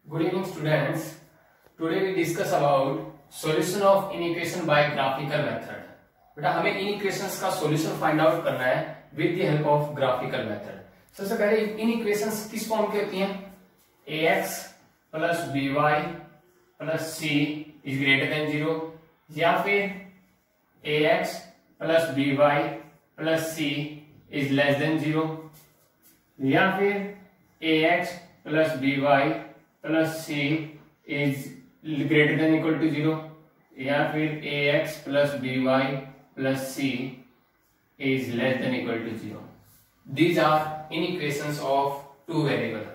Good evening, students. Today we discuss about solution of inequation by graphical method. बेटा हमें inequations का solution find out करना है with the help of graphical method. सबसे पहले inequations किस फॉर्म की होती हैं? ax plus by plus c is greater than 0 या फिर ax plus by plus c is less than 0 या फिर ax plus by plus c is greater than equal to 0 या फिर ax plus by plus c is less than equal to 0. These are inequations of two variable.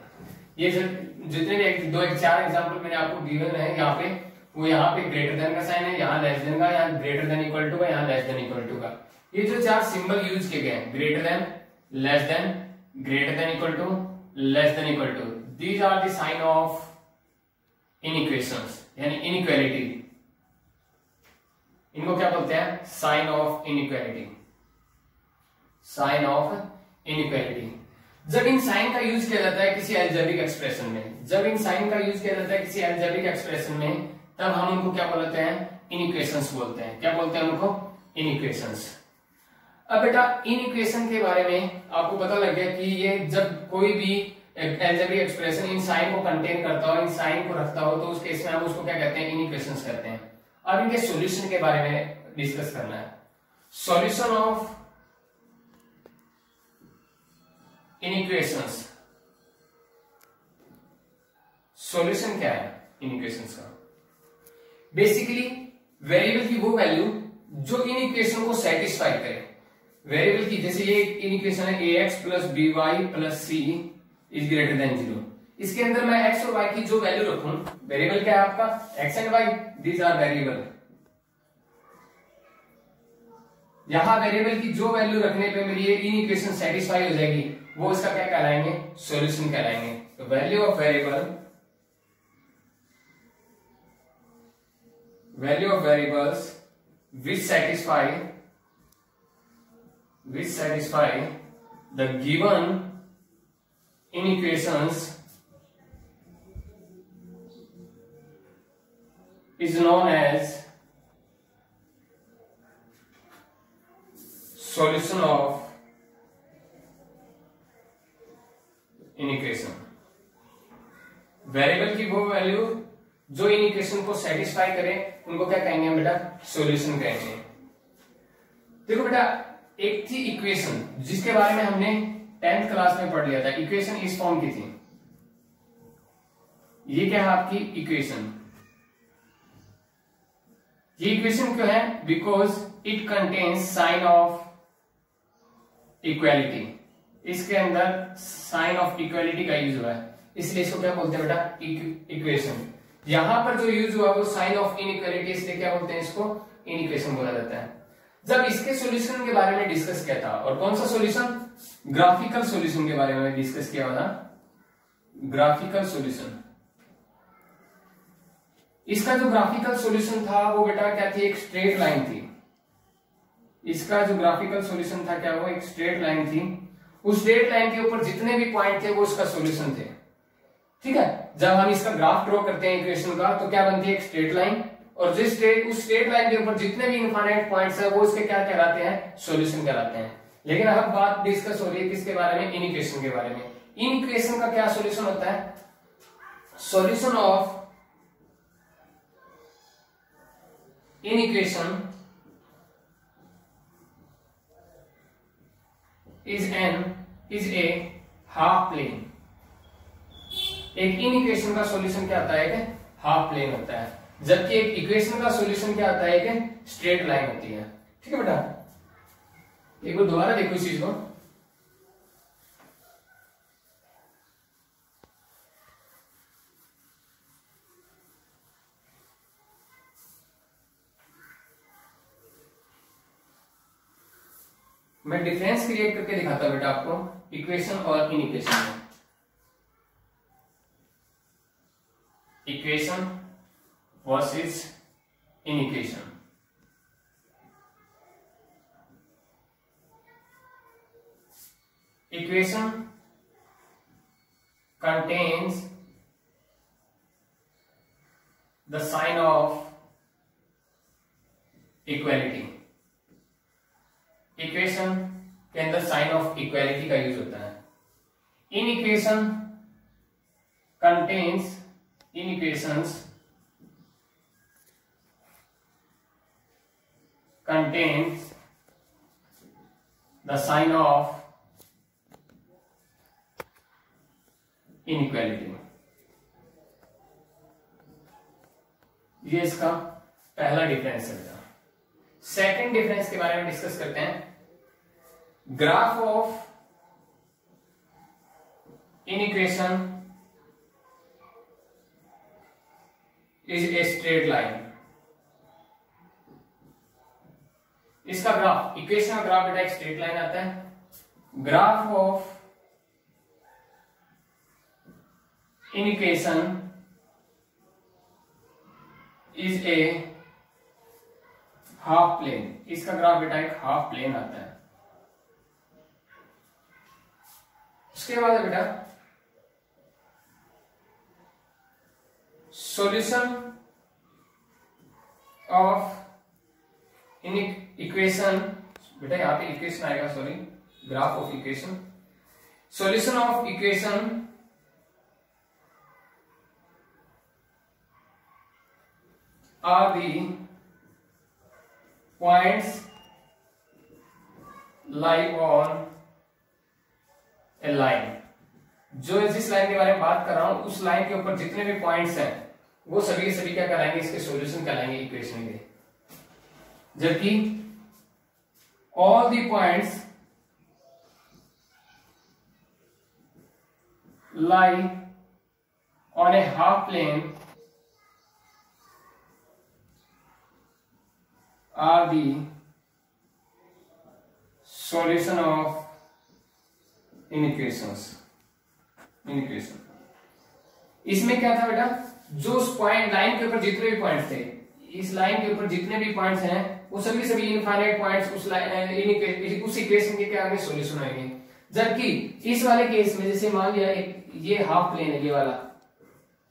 ये जितने भी दो चार example मैंने आपको गिवन है यहाँ पे, वो यहाँ पे ग्रेटर देन का साइन है, यहाँ लेस देन का, यहाँ ग्रेटर देन इक्वल टू का, यहाँ लेस देन इक्वल टू का. ये जो चार सिंबल यूज किए गए हैं, greater than, less than, greater than equal to, less than equal to, these are the sign of inequations यानी inequality. इनको क्या बोलते हैं? Sign of inequality. Sign of inequality. जब इन साइन का यूज किया जाता है किसी अलजेब्रिक एक्सप्रेशन में, जब इन साइन का यूज किया जाता है किसी अलजेब्रिक एक्सप्रेशन में, तब हम उनको क्या बोलते हैं? इनइक्वेशंस बोलते हैं. क्या बोलते हैं उनको? इनइक्वेशंस. अब बेटा इनइक्वेशन के बारे में आपको पता लग गया कि ये जब कोई भी अलजेब्रिक एक्सप्रेशन इन साइन को कंटेन करता हो, इन साइन को रखता हो, तो उस केस में हम उसको क्या कहते हैं? इनइक्वेशंस कहते हैं. अब इनके सॉल्यूशन के बारे में डिस्कस करना है. Solution of इनइक्वेशंस. सॉल्यूशन क्या है इनइक्वेशंस का? बेसिकली वेरिएबल की वो वैल्यू जो इनइक्वेशन को सेटिस्फाई करे. वेरिएबल की, जैसे ये इनइक्वेशन है ax plus by plus c is greater than 0. इसके अंदर मैं x और y की जो वैल्यू रखूं, वेरिएबल क्या है आपका? x and y, these are variable. यहां वेरिएबल की जो वैल्यू रखने पे मेरी ये इनइक्वेशन सेटिस्फाई हो जाएगी, वो इसका क्या कहलाएंगे? सॉल्यूशन कहलाएंगे. तो value of variables which satisfy the given inequations is known as solution of inequation. Variable की वो वैल्यू जो इनइक्वेशन को सेटिस्फाई करे, उनको क्या कहेंगे बेटा? सॉल्यूशन कहेंगे. देखो बेटा, एक थी इक्वेशन जिसके बारे में हमने 10th क्लास में पढ़ लिया था. इक्वेशन इस फॉर्म की थी. ये क्या है आपकी इक्वेशन? ये इक्वेशन क्यों है? Because it contains sign of equality. इसके अंदर साइन ऑफ इक्वालिटी का यूज हुआ है, इसलिए इसको क्या बोलते हैं बेटा? इक्वेशन. यहां पर जो यूज हुआ वो साइन ऑफ इनइक्वालिटी, इसलिए क्या बोलते हैं? इसको इनइक्वेशन बोला जाता है. जब इसके सॉल्यूशन के बारे में डिस्कस किया था, और कौन सा सॉल्यूशन? ग्राफिकल सॉल्यूशन के बारे में डिस्कस किया हुआ था. Graphical solution. इसका जो ग्राफिकल सॉल्यूशन था वो बेटा क्या थी? एक स्ट्रेट लाइन थी. इसका जो ग्राफिकल सॉल्यूशन था क्या? वो एक स्ट्रेट लाइन थी. उस स्ट्रेट लाइन के ऊपर जितने भी पॉइंट थे वो इसका सॉल्यूशन थे. ठीक है. जब हम इसका ग्राफ ड्रॉ करते हैं इक्वेशन का, तो क्या बनती है? एक स्ट्रेट लाइन. और उस स्ट्रेट लाइन के ऊपर जितने भी इनफाइनाइट पॉइंट्स है वो इसके क्या कहलाते हैं? सॉल्यूशन कहलाते हैं. लेकिन अब बात डिस्कस हो रही है किसके बारे में? इनइक्वेशन के बारे में. इनइक्वेशन का क्या सॉल्यूशन होता है? Solution of inequation is a half plane. एक इनइक्वेशन का सॉल्यूशन क्या होता है? एक हाफ प्लेन होता है, जबकि एक इक्वेशन का सॉल्यूशन क्या होता है? एक स्ट्रेट लाइन होती है. ठीक है बेटा, एक बार दोबारा देखो इस चीज को. मैं डिफरेंस क्रिएट करके दिखाता हूं बेटा आपको इक्वेशन और इनइक्वेशन में. Equation versus inequation. equation contains the sign of equality. Equation के अंदर साइन ऑफ इक्वालिटी का यूज होता है। Inequation contains, inequations contains the sign of inequality। ये इसका पहला डिफरेंस है। सेकंड डिफरेंस के बारे में डिस्कस करते हैं। Graph of inequation is a straight line. इसका ग्राफ, इक्वेशन का ग्राफ बेटा एक स्ट्रेट लाइन आता है। Graph of inequation is a half plane. इसका ग्राफ बेटा एक हाफ प्लेन आता है। उसके बाद बेटा सॉल्यूशन ऑफ इक्वेशन, बेटा यहां पे इक्वेशन आएगा, sorry, graph of equation. Solution of equation are the points lie on a line. जो जिस लाइन के बारे में बात कर रहा हूं उस लाइन के ऊपर जितने भी पॉइंट्स हैं वो सभी के सभी क्या कहलाएंगे, इसके सॉल्यूशन कहलाएंगे इक्वेशन के। जबकि all the points lie on a half plane are the solution of inequation. इसमें क्या था बेटा, जो उस पॉइंट लाइन के ऊपर जितने भी पॉइंट्स थे, इस लाइन के ऊपर जितने भी पॉइंट्स हैं वो सभी सभी इनफाइनाइट पॉइंट्स उस इक्वेशन के क्या आगे सॉल्यूशन आएंगे। जबकि इस वाले केस में जैसे मान लिया ये हाफ प्लेन है,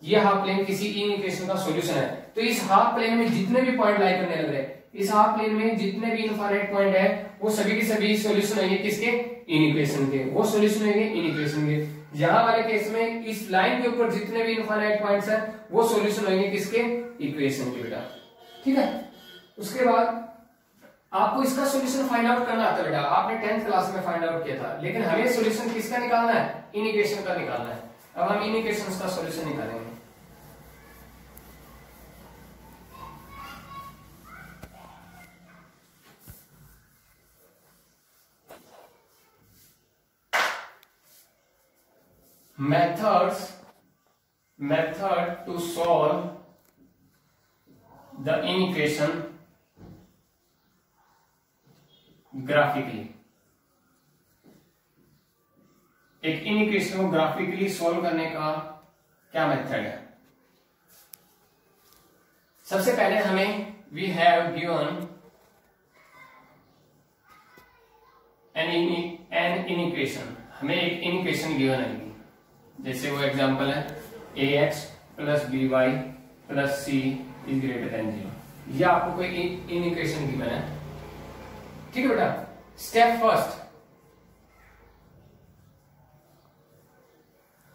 ये हाफ प्लेन किसी इन इक्वेशन का सॉल्यूशन है, तो इस हाफ प्लेन में जितने भी पॉइंट लाई करने लग रहे हैं, इस हाफ प्लेन में जितने भी इनफाइनाइट पॉइंट है वो सभी के सभी सॉल्यूशन होंगे किसके, इन इक्वेशन के। वो सॉल्यूशन होंगे इन इक्वेशन के। यहां वाले केस में इस लाइन के ऊपर जितने भी इनफाइनाइट पॉइंट्स हैं वो सॉल्यूशन होंगे किसके, इक्वेशन के बेटा। ठीक है। उसके बाद आपको इसका सॉल्यूशन फाइंड आउट करना आता है बेटा, आपने 10th क्लास में फाइंड आउट किया था, लेकिन हमें सॉल्यूशन किसका निकालना है, इन इक्वेशन का निकालना है। अब हम इन इक्वेशंस का सॉल्यूशन निकालेंगे। Method to solve the equation graphically. एक इन इक्वेशन को ग्राफिकली सॉल्व करने का क्या मेथड है। सबसे पहले हमें we have given an inequation, हमें एक इन इक्वेशन गिवन है, जैसे वो एग्जांपल है ax plus by plus c is greater than 0। ये आपको कोई इन इक्वेशन गिवन है। ठीक है बेटा। स्टेप फर्स्ट,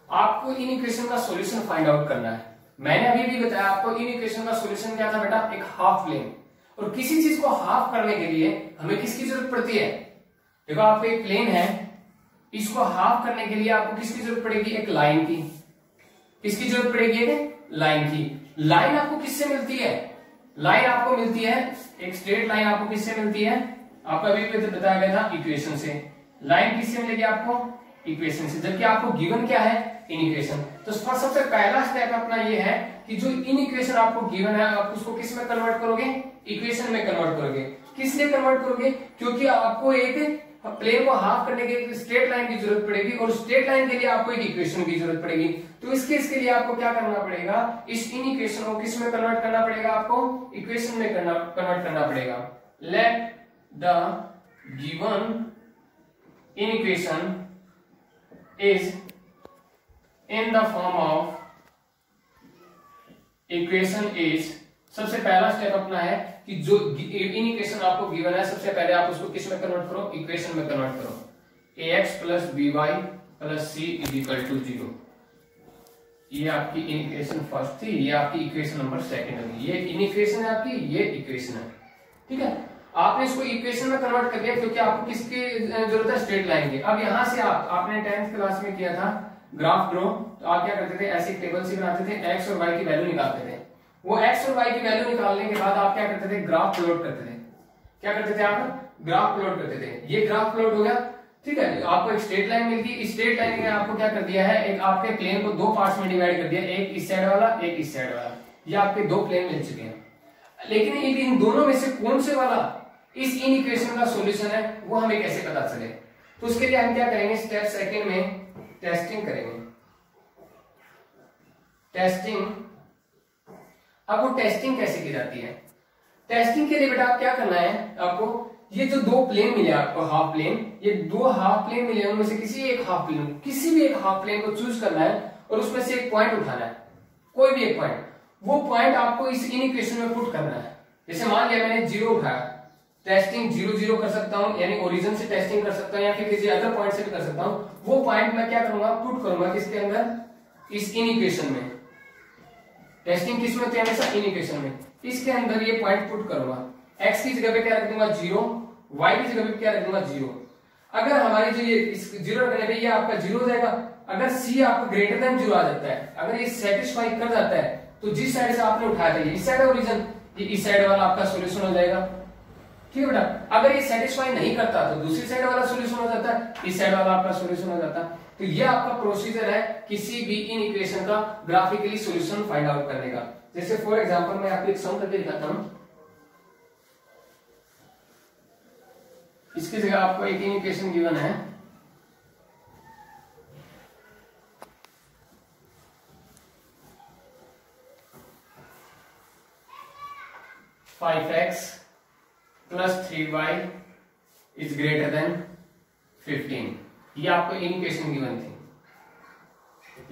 आपको इन इक्वेशन का सॉल्यूशन फाइंड आउट करना है। मैंने अभी भी बताया आपको इन इक्वेशन का सॉल्यूशन क्या था बेटा, एक हाफ प्लेन। और किसी चीज को हाफ करने के लिए हमें किसकी जरूरत पड़ती है, देखो आपको एक प्लेन है, इसको हाफ करने के लिए आपको किसकी जरूरत पड़ेगी, एक लाइन की। किसकी जरूरत पड़ेगी, एक लाइन की। लाइन आपको किससे मिलती है, लाइन आपको मिलती है, एक स्ट्रेट लाइन आपको किससे मिलती है, आपको अभी बताया गया था इक्वेशन से। लाइन किससे मिलेगी आपको, इक्वेशन से। जबकि आपको गिवन क्या है, इन इक्वेशन। तो सबसे पहला स्टेप अपना ये है कि जो इन इक्वेशन आपको गिवन है आप उसको किस में कन्वर्ट करोगे, इक्वेशन में कन्वर्ट करोगे। किस लिए कन्वर्ट करोगे, क्योंकि आपको एक प्लेन को हाफ करने के लिए स्ट्रेट लाइन की जरूरत पड़ेगी और स्ट्रेट लाइन के लिए आपको एक इक्वेशन की जरूरत पड़ेगी। तो इस केस के लिए आपको क्या करना पड़ेगा, इस इन इक्वेशन को किस में कन्वर्ट करना पड़ेगा, आपको इक्वेशन में कन्वर्ट करना पड़ेगा। Let the given in equation is in the form of equation is, सबसे पहला स्टेप अपना है कि जो इन इक्वेशन आपको गिवन है, सबसे पहले आप उसको किस में कन्वर्ट करो, इक्वेशन में कन्वर्ट करो। ax plus B Y plus C is equal to 0। ये आपकी इक्वेशन फर्स्ट थी, ये आपकी इक्वेशन नंबर सेकंड होगी। ये इक्वेशन है आपकी, ये इक्वेशन है, ठीक है। आपने इसको इक्वेशन में कन्वर्ट कर दिया क्योंकि आपको किसकी जरूरत है, स्ट्रेट लाइन की। अब यहां से आपने 10th क्लास में किया था ग्राफ ड्रॉ, तो आप क्या करते थे, ऐसी टेबल से बनाते थे, एक्स और वाई की वैल्यू निकालते थे। वो एक्स और वाई की वैल्यू निकालने के बाद आप क्या करते थे, ग्राफ प्लॉट करते थे। क्या करते थे आप, ग्राफ प्लॉट करते थे। ये ग्राफ प्लॉट हो गया, ठीक है। आपको एक स्ट्रेट लाइन मिलती है, इस स्ट्रेट लाइन में आपको क्या कर दिया है, एक आपके प्लेन को दो पार्ट्स में डिवाइड कर दिया, एक इस साइड वाला, एक इस साइड वाला। ये आपके दो प्लेन मिल चुके हैं। लेकिन इन दोनों में से कौन से वाला इस इन इक्वेशन का सॉल्यूशन है, वो हमें कैसे पता चले। तो उसके लिए हम क्या करेंगे, स्टेप सेकंड में टेस्टिंग करेंगे। टेस्टिंग, अब वो टेस्टिंग कैसे की जाती है। टेस्टिंग के लिए बेटा आप क्या करना है, आपको ये जो दो प्लेन मिले आपको, हाफ प्लेन, ये दो हाफ प्लेन मिले, उनमें से किसी भी एक हाफ प्लेन को चूज करना है और उसमें से एक पॉइंट उठाना है, कोई भी एक पॉइंट। वो पॉइंट आपको इस इन इक्वेशन में पुट करना है। जैसे मान लिया मैंने 0 उठाया, टेस्टिंग 0 0 कर सकता हूं, यानी ओरिजिन से टेस्टिंग कर सकता हूं या फिर किसी अदर पॉइंट से भी कर सकता हूं। वो पॉइंट मैं क्या करूंगा, पुट करूंगा किसके अंदर, इस इन इक्वेशन में। टेस्टिंग किस में होती है, हमेशा इन इक्वेशन में। इसके अंदर ये पॉइंट पुट करूंगा, x की जगह पे क्या रख दूंगा 0, y की जगह पे क्या रख दूंगा 0। अगर हमारी जो ये इस 0 रखने पे ये आपका 0 हो जाएगा। अगर c आपका ग्रेटर देन 0 आ जाता है, अगर ये सेटिस्फाई कर जाता है, तो जिस साइड से आपने उठाया था, ये इस साइड है ओरिजिन, ये इस साइड वाला आपका सॉल्यूशन हो जाएगा, ठीक है बेटा। अगर ये सेटिस्फाई नहीं करता तो दूसरी साइड वाला सॉल्यूशन हो जाता है, इस साइड वाला आपका सॉल्यूशन हो जाता है। तो ये आपका प्रोसीजर है किसी भी इन इक्वेशन का ग्राफिकली सॉल्यूशन फाइंड आउट करने का। जैसे फॉर एग्जांपल मैं आपको एक सम करके दिखाता हूं। इसकी जगह आपको एक इन इक्वेशन गिवन है, five x plus 3y is greater than 15। ये आपको इन इक्वेशन गिवन थी।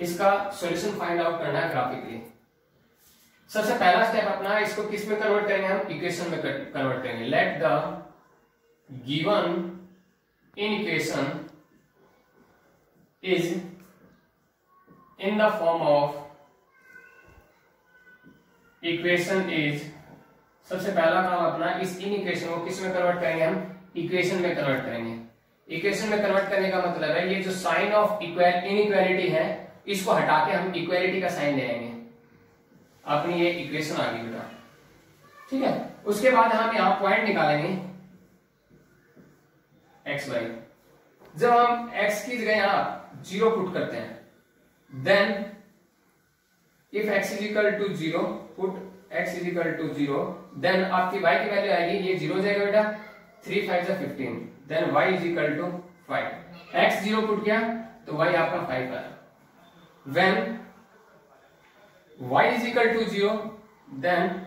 इसका सॉल्यूशन फाइंड आउट करना है ग्राफिकली। सबसे पहला स्टेप अपना, इसको किस में कन्वर्ट करेंगे, हम इक्वेशन में कन्वर्ट करेंगे। Let the given in equation is in the form of equation is. सबसे पहला काम अपना, इस इन इक्वेशन को किस में कन्वर्ट करेंगे, हम इक्वेशन में कन्वर्ट करेंगे। इक्वेशन में कन्वर्ट करने का मतलब है, ये जो साइन ऑफ इनइक्वालिटी है, इसको हटा के हम इक्वालिटी का साइन ले आएंगे। अपनी ये इक्वेशन आ गई बेटा, ठीक है। उसके बाद हम यहां पॉइंट निकालेंगे एक्स वाई। जब हम x की जगह यहां 0 पुट करते हैं, then if x is equal to 0, put x is equal to 0, then आपकी y की वैल्यू आएगी, ये 0 हो जाएगा बेटा, 3 5 जा 15, then y is equal to 5। x 0 put किया तो y आपका 5 आया। When y is equal to 0, then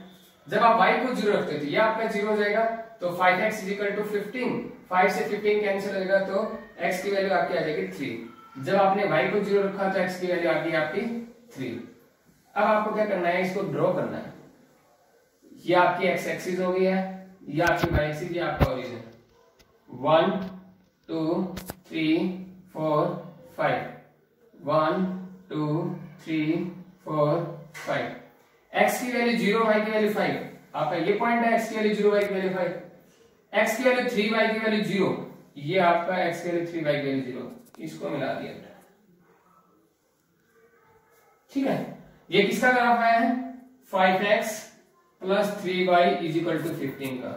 जब आप y को 0 रखते हो तो ये आपका 0 हो जाएगा, तो 5x इज इक्वल टू 15, 5 से 15 कैंसिल हो जाएगा, तो x की वैल्यू आपकी आ जाएगी 3। जब आपने y को 0 रखा तो x की वैल्यू आ गई आपकी 3। अब आपको क्या करना है, इसको ड्रॉ करना है। ये आपकी x एक्सिस हो गई है, ये आपकी y एक्सिस, ये आपका ओरिजिन। 1 2 3 4 5, 1 2 3 4 5। x की वैल्यू 0, y की वैल्यू 5। आपका ये पॉइंट है, x की वैल्यू 0, y की वैल्यू 5। x की वैल्यू 3, y की वैल्यू 0, ये आपका x की वैल्यू 3, y की वैल्यू 0, इसको मिला दिया, ठीक है। ये किसका ग्राफ आया है, 5x plus 3y is equal to 15 का।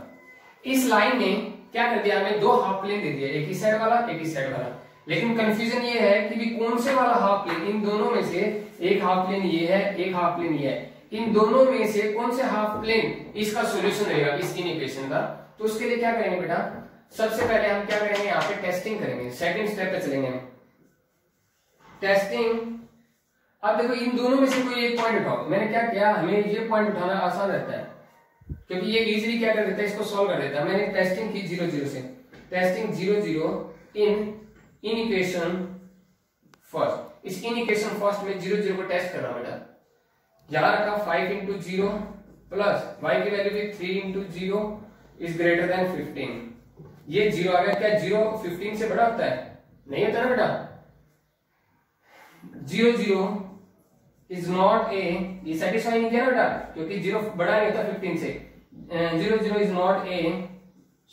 इस लाइन में क्या कर दिया, हमें दो हाफ प्लेन दे दिया, एक इस साइड वाला, एक इस साइड वाला। लेकिन कंफ्यूजन ये है कि भी कौन से वाला हाफ प्लेन, इन दोनों में से एक हाफ प्लेन ये है, एक हाफ प्लेन ये है, इन दोनों में से कौन से हाफ प्लेन इसका सॉल्यूशन रहेगा इस इन इक्वेशन का। तो उसके लिए क्या करेंगे बेटा, सबसे पहले हम क्या करेंगे, यहाँ पे टेस्टिंग करेंगे। सेकंड स्टेप पे चलेंगे हम, टेस्टिंग। अब देखो इन दोनों में से कोई एक पॉइंट उठाओ। मैंने क्या किया, हमें ये पॉइंट उठाना आसान रहता है क्योंकि ये इजीली क्या कर देता है, इसको सॉल्व कर देता है। मैंने टेस्टिंग की 0 0 से, टेस्टिंग 0 0 इन इक्वेशन फर्स्ट। इस इन इक्वेशन फर्स्ट में 0 0 को टेस्ट कर रहा हूं बेटा। यहां रखा 5 इंटू 0 प्लस y की वैल्यू भी 3 इंटू 0 इज ग्रेटर देन 15। ये 0 आ गया। क्या 0 15 से बड़ा होता है? नहीं होता ना बेटा। 0 0 इज नॉट ए, ये सेटिस्फाई नहीं किया ना बेटा, क्योंकि 0 बड़ा नहीं होता 15 से। 0 0 is not a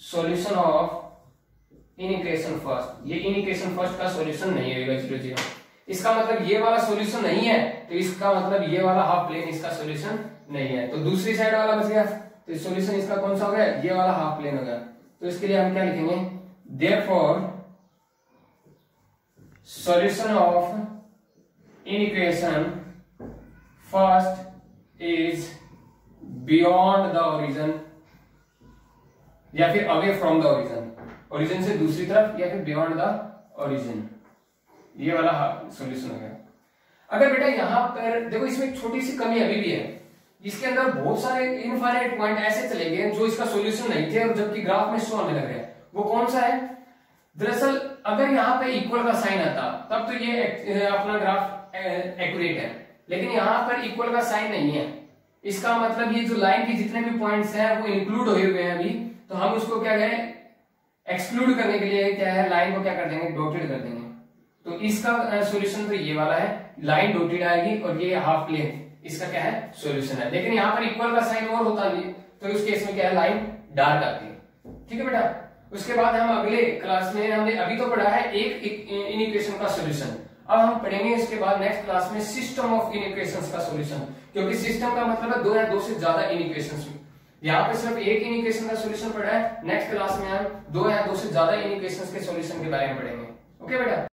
solution of in equation first. ये इन इक्वेशन फर्स्ट का सॉल्यूशन नहीं होगा 0 0। इसका मतलब ये वाला सॉल्यूशन नहीं है, तो इसका मतलब ये वाला हाफ प्लेन इसका सॉल्यूशन नहीं है। तो दूसरी साइड वाला बच गया, तो सॉल्यूशन इसका कौन सा हो गया? ये वाला हाफ प्लेन हो गया। तो इसके लिए हम क्या लिखेंगे? Therefore solution of in equation first is beyond the origin, या फिर away from the origin, origin से दूसरी तरफ, या फिर बियॉन्ड द ओरिजिन। ये वाला सॉल्यूशन हो गया। अगर बेटा यहां पर देखो, इसमें एक छोटी सी कमी अभी भी है। इसके अंदर बहुत सारे इनफाइनाइट पॉइंट ऐसे चले गए जो इसका सॉल्यूशन नहीं थे, और जबकि ग्राफ में शो होने लग रहे हैं। वो कौन सा है? दरअसल अगर यहाँ पे इक्वल का साइन आता तब तो ये अपना ग्राफ एक्यूरेट है, लेकिन यहाँ पर इक्वल का साइन नहीं है। इसका मतलब ये जो लाइन के जितने भी पॉइंट्स हैं वो इंक्लूड हुए हुए हैं अभी, तो हम उसको क्या करें, एक्सक्लूड करने के लिए क्या है, लाइन को क्या कर देंगे, डॉटेड कर देंगे। तो इसका सॉल्यूशन तो ये वाला है, लाइन डॉटेड आएगी, और ये हाफ प्लेन इसका क्या है, सॉल्यूशन है। लेकिन यहाँ पर इक्वल का साइन और होता नहीं, तो इस केस में क्या है, लाइन डार्क आती है। ठीक है बेटा। उसके बाद हम अगले क्लास में, हमने अभी तो पढ़ा है एक इन इक्वेशन का सॉल्यूशन, अब हम पढ़ेंगे इसके बाद नेक्स्ट क्लास में सिस्टम ऑफ इन इक्वेशंस का सॉल्यूशन, क्योंकि सिस्टम का मतलब है दो या दो से ज्यादा इन इक्वेशंस। यहाँ पे सिर्फ एक इन इक्वेशन का सॉल्यूशन पढ़ा है, नेक्स्ट क्लास में हम दो या दो से ज्यादा इन इक्वेशंस के सॉल्यूशन के बारे में पढ़ेंगे। ओके बेटा।